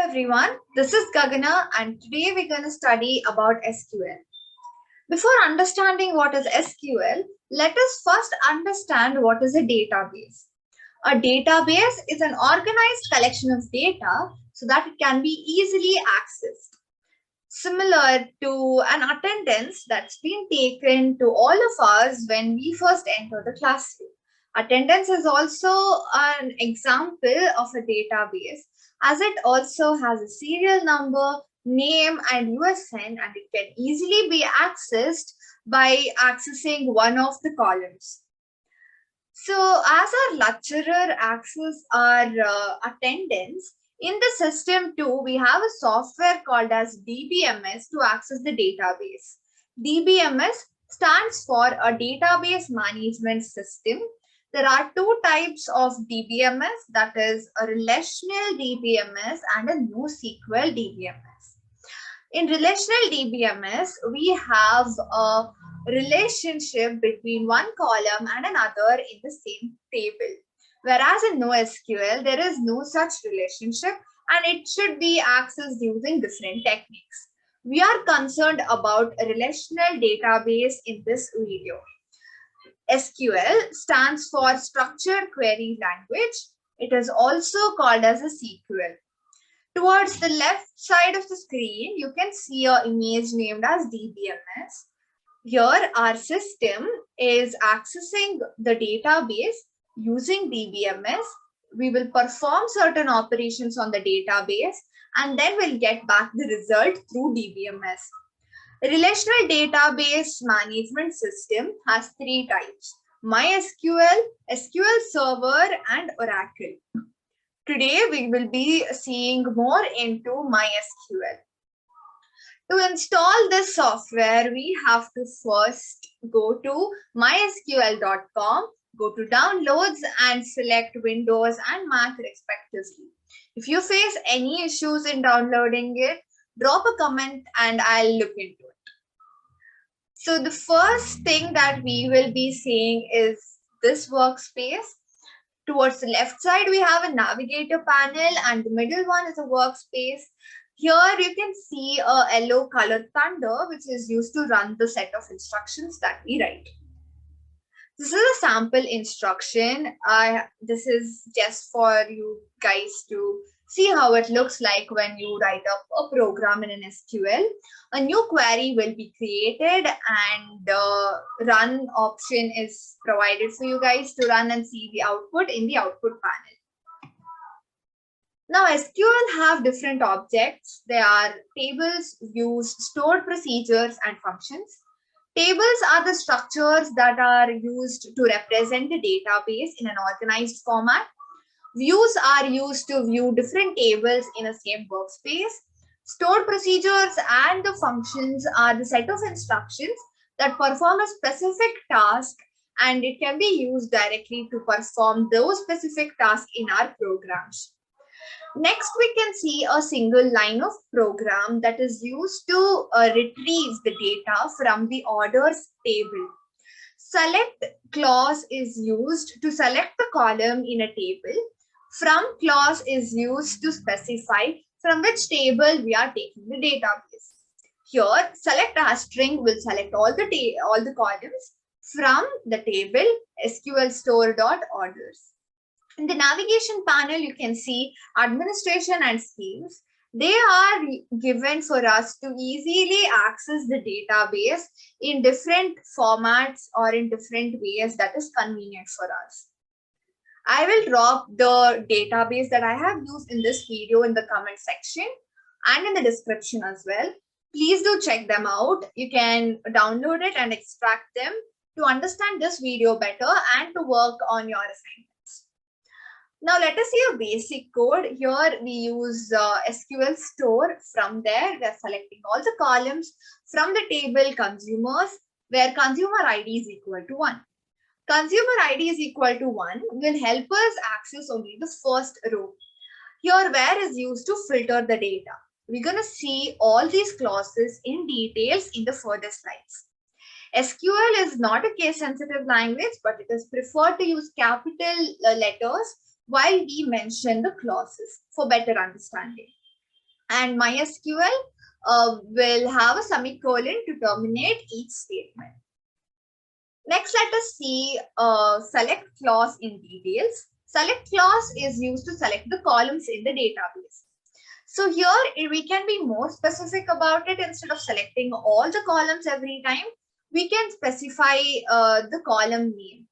everyone, this is Gagana and today we're going to study about SQL. Before understanding what is SQL, let us first understand what is a database. A database is an organized collection of data so that it can be easily accessed. Similar to an attendance that's been taken to all of us when we first enter the classroom. Attendance is also an example of a database as it also has a serial number, name and USN, and it can easily be accessed by accessing one of the columns. So as our lecturer access our attendance, in the system too, we have a software called as DBMS to access the database. DBMS stands for a database management system. There are two types of DBMS, that is a relational DBMS and a NoSQL DBMS. In relational DBMS, we have a relationship between one column and another in the same table. Whereas in NoSQL, there is no such relationship and it should be accessed using different techniques. We are concerned about a relational database in this video. SQL stands for Structured Query Language. It is also called as a SQL. Towards the left side of the screen, you can see an image named as DBMS. Here, our system is accessing the database using DBMS. We will perform certain operations on the database and then we'll get back the result through DBMS. Relational database management system has three types: MySQL, SQL Server, and Oracle. Today, we will be seeing more into MySQL. To install this software, we have to first go to mysql.com, go to downloads and select Windows and Mac respectively. If you face any issues in downloading it, drop a comment and I'll look into it. So the first thing that we will be seeing is this workspace. Towards the left side, we have a navigator panel and the middle one is a workspace. Here you can see a yellow colored thunder, which is used to run the set of instructions that we write. This is a sample instruction. This is just for you guys to see how it looks like when you write up a program in an SQL. A new query will be created and the run option is provided for you guys to run and see the output in the output panel. Now SQL have different objects. They are tables, views, stored procedures and functions. Tables are the structures that are used to represent the database in an organized format. Views are used to view different tables in a same workspace. Stored procedures and the functions are the set of instructions that perform a specific task and it can be used directly to perform those specific tasks in our programs. Next, we can see a single line of program that is used to retrieve the data from the orders table. Select clause is used to select the column in a table. From clause is used to specify from which table we are taking the database. Here, select as string will select all the columns from the table SQL store.orders. In the navigation panel, you can see administration and schemes. They are given for us to easily access the database in different formats or in different ways that is convenient for us. I will drop the database that I have used in this video in the comment section and in the description as well. Please do check them out. You can download it and extract them to understand this video better and to work on your assignments. Now let us see a basic code. Here we use SQL store. From there, we are selecting all the columns from the table consumers, where consumer ID is equal to 1. Consumer ID is equal to 1 will help us access only the first row. Here where is used to filter the data. We're going to see all these clauses in details in the further slides. SQL is not a case sensitive language, but it is preferred to use capital letters while we mention the clauses for better understanding. and MySQL will have a semicolon to terminate each statement. Next, let us see select clause in details. Select clause is used to select the columns in the database. So here we can be more specific about it. Instead of selecting all the columns every time, we can specify the column name.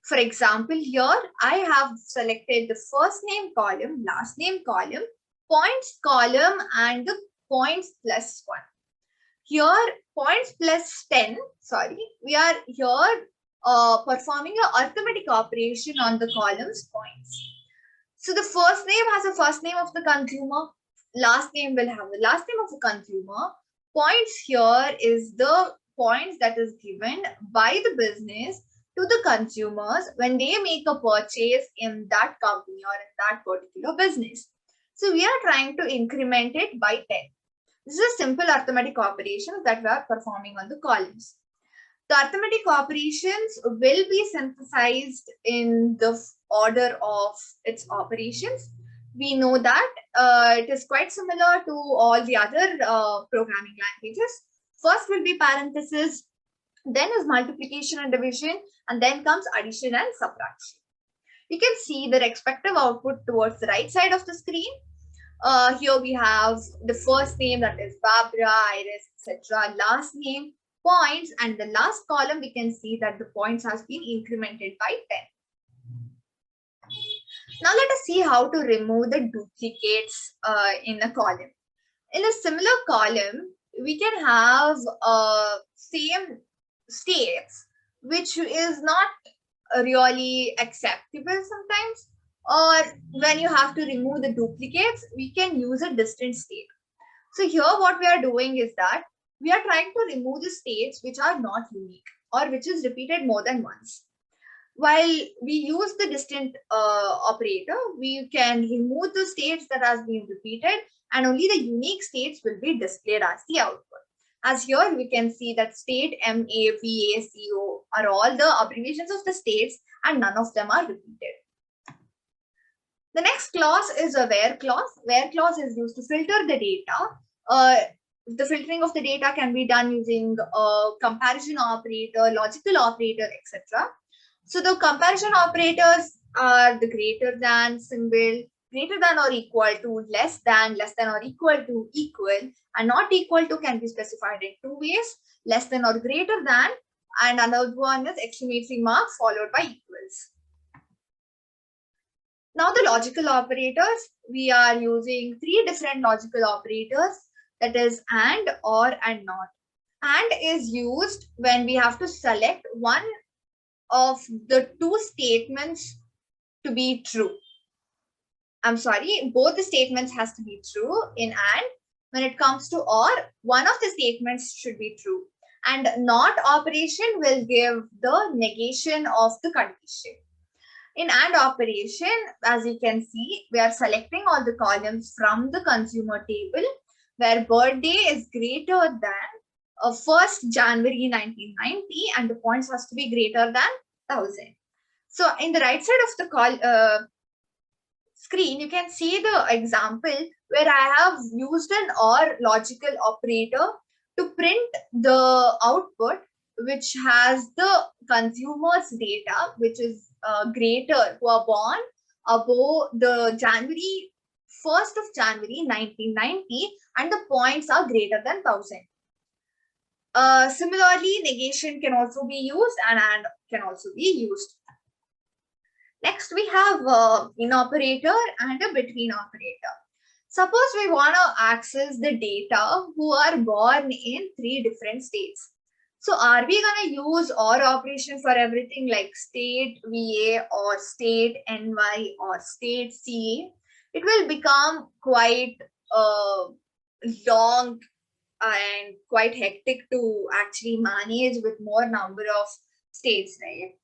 For example, here I have selected the first name column, last name column, points column, and the points plus 1. Here points plus 10, sorry, we are here performing an arithmetic operation on the columns points. So the first name has a first name of the consumer, last name will have the last name of the consumer. Points here is the points that is given by the business to the consumers when they make a purchase in that company or in that particular business. So we are trying to increment it by 10. This is a simple arithmetic operation that we are performing on the columns. The arithmetic operations will be synthesized in the order of its operations. We know that it is quite similar to all the other programming languages. First will be parenthesis, then is multiplication and division, and then comes addition and subtraction. You can see the respective output towards the right side of the screen. Here we have the first name, that is Barbara, Iris, etc. Last name, points, and the last column we can see that the points has been incremented by 10. Now let us see how to remove the duplicates in a column. In a similar column, we can have same states, which is not really acceptable sometimes. Or when you have to remove the duplicates, we can use a distant state. So here what we are doing is that we are trying to remove the states which are not unique or which is repeated more than once. While we use the distant operator, we can remove the states that has been repeated, and only the unique states will be displayed as the output. As here we can see that state M, A, V, A, C, O are all the abbreviations of the states, and none of them are repeated. The next clause is a where clause. Where clause is used to filter the data. The filtering of the data can be done using a comparison operator, logical operator, etc. So the comparison operators are the greater than symbol, greater than or equal to, less than or equal to, equal, and not equal to can be specified in two ways: less than or greater than, and another one is exclamation mark followed by equals. Now the logical operators, we are using three different logical operators, that is and, or, and not. And is used when we have to select one of the two statements to be true. I'm sorry, both the statements has to be true in and. When it comes to or, one of the statements should be true. And not operation will give the negation of the condition. In AND operation, as you can see, we are selecting all the columns from the consumer table where birthday is greater than 1st January 1990 and the points has to be greater than 1000. So in the right side of the screen, you can see the example where I have used an OR logical operator to print the output which has the consumer's data, which is greater, who are born above the 1st of January 1990, and the points are greater than 1000. Similarly, negation can also be used and can also be used. Next, we have in operator and a between operator. Suppose we want to access the data who are born in 3 different states. So are we going to use OR operation for everything like state VA or state NY or state CA? It will become quite long and quite hectic to actually manage with more number of states, right?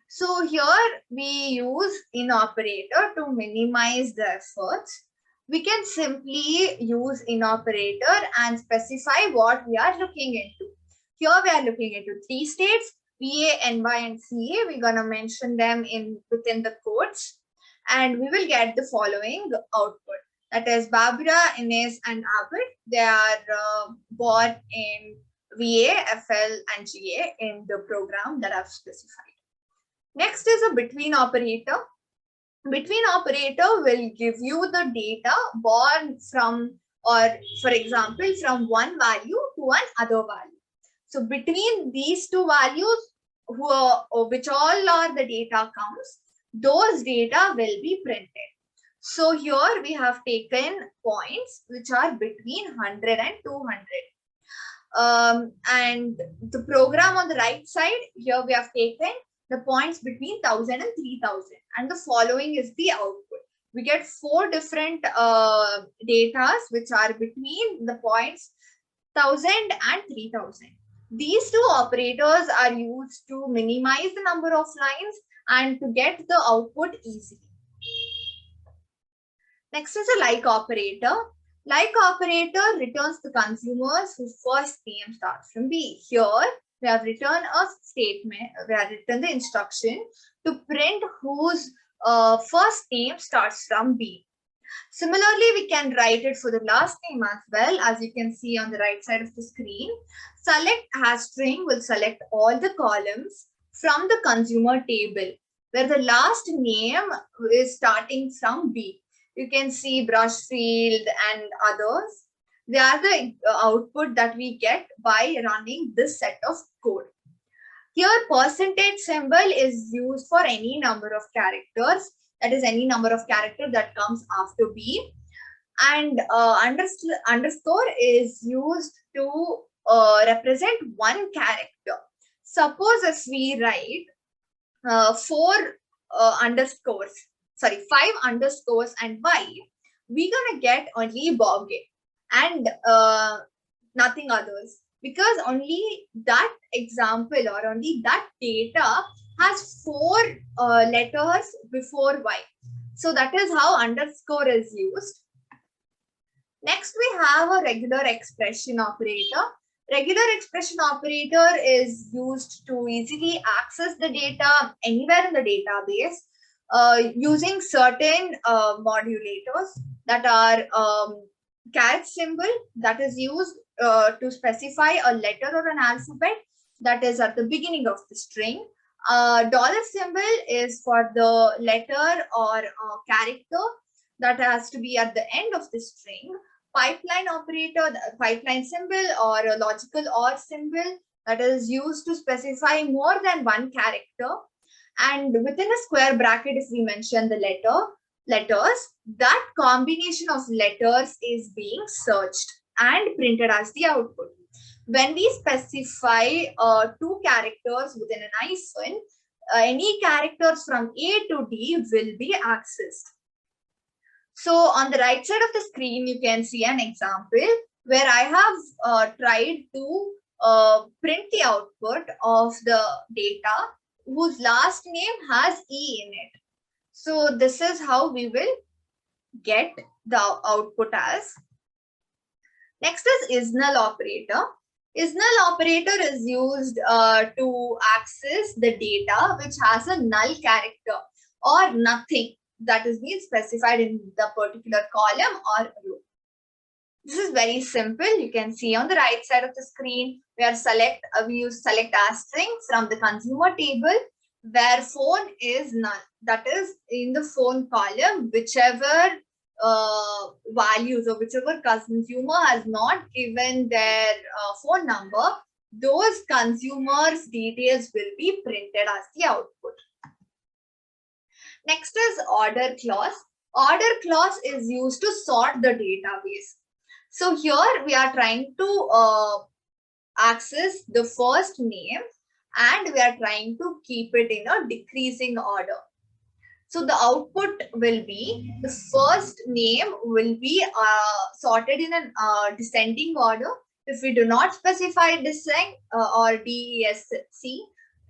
So here we use in operator to minimize the efforts. We can simply use in operator and specify what we are looking into. Here we are looking into 3 states, VA, NY, and CA. We're going to mention them within the codes, and we will get the following output. That is Barbara, Ines, and Abbott. They are born in VA, FL, and GA in the program that I've specified. Next is a between operator. Between operator will give you the data born from, or for example, from one value to another value. So between these two values, which all are the data comes, those data will be printed. So here we have taken points which are between 100 and 200. And the program on the right side, here we have taken the points between 1000 and 3000. And the following is the output. We get 4 different datas which are between the points 1000 and 3000. These two operators are used to minimize the number of lines and to get the output easily. Next is a like operator. Like operator returns the consumers whose first name starts from B. Here we have written a statement, we have written the instruction to print whose first name starts from B. Similarly, we can write it for the last name as well. As you can see on the right side of the screen, select has string will select all the columns from the consumer table where the last name is starting from B. You can see Brushfield and others. They are the output that we get by running this set of code. Here, percentage symbol is used for any number of characters. That is any number of character that comes after B. And underscore is used to represent one character. Suppose if we write 5 underscores and Y, we're gonna get only Boggin and nothing others, because only that example or only that data has 4 letters before Y. So that is how underscore is used. Next, we have a regular expression operator. Regular expression operator is used to easily access the data anywhere in the database using certain modulators that are caret symbol that is used to specify a letter or an alphabet that is at the beginning of the string. Dollar symbol is for the letter or character that has to be at the end of the string. Pipeline operator, the pipeline symbol or a logical OR symbol that is used to specify more than one character. And within a square bracket, if we mention the letters, that combination of letters is being searched and printed as the output. When we specify 2 characters within an hyphen, any characters from A to D will be accessed. So on the right side of the screen, you can see an example where I have tried to print the output of the data whose last name has E in it. So this is how we will get the output as. Next is isNull operator. IsNull operator is used to access the data which has a null character or nothing that is being specified in the particular column or row. This is very simple. You can see on the right side of the screen, we use select as string from the consumer table where phone is null. That is in the phone column, whichever values or whichever consumer has not given their phone number, those consumers' details will be printed as the output. Next is order clause. Order clause is used to sort the database. So here we are trying to access the first name and we are trying to keep it in a decreasing order. So the output will be the first name will be sorted in a descending order. If we do not specify descent or DESC,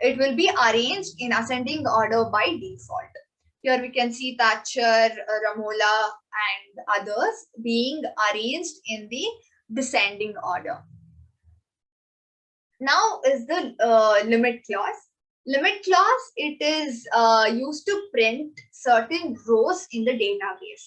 it will be arranged in ascending order by default. Here we can see Thatcher, Ramola and others being arranged in the descending order. Now is the limit clause. Limit clause, it is used to print certain rows in the database.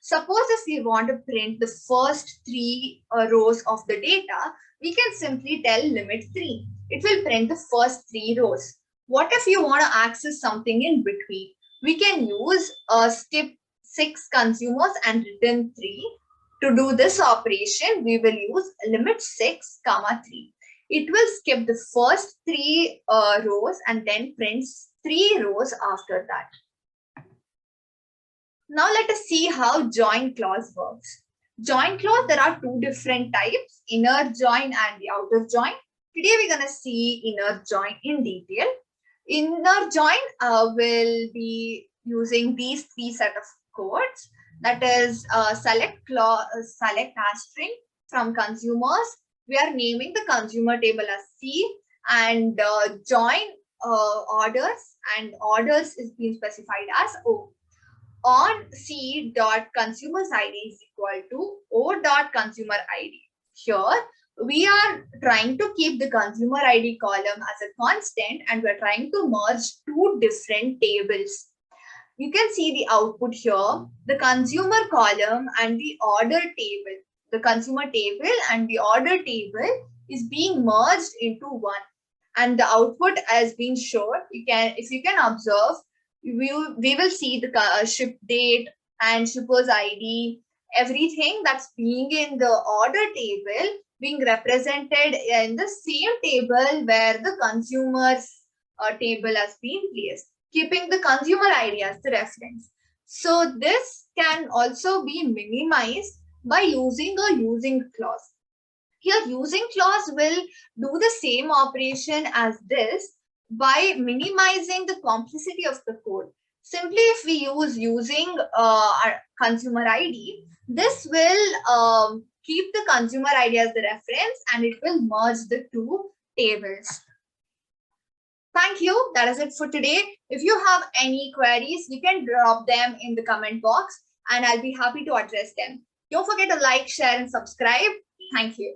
Suppose if we want to print the first three rows of the data, we can simply tell limit 3. It will print the first 3 rows. What if you want to access something in between? We can use skip 6 consumers and return 3. To do this operation, we will use limit 6 comma 3. It will skip the first 3 rows and then prints 3 rows after that. Now let us see how join clause works. Join clause, there are 2 different types, inner join and the outer join. Today we're going to see inner join in detail. Inner join will be using these 3 set of codes. That is select as string from consumers. We are naming the consumer table as C, and join orders, and orders is being specified as O. On C dot consumers ID is equal to O dot consumer ID. Here we are trying to keep the consumer ID column as a constant, and we're trying to merge 2 different tables. You can see the output here, the consumer column and the order table. The consumer table and the order table is being merged into one, and the output has been shown. If you can observe, we will see the ship date and shipper's ID, everything that's being in the order table being represented in the same table where the consumer's table has been placed, keeping the consumer ID as the reference. So this can also be minimized by using a using clause. Here using clause will do the same operation as this by minimizing the complexity of the code. Simply if we use using our consumer ID, this will keep the consumer ID as the reference, and it will merge the 2 tables. Thank you. That is it for today. If you have any queries, you can drop them in the comment box and I'll be happy to address them. Don't forget to like, share, and subscribe. Thank you.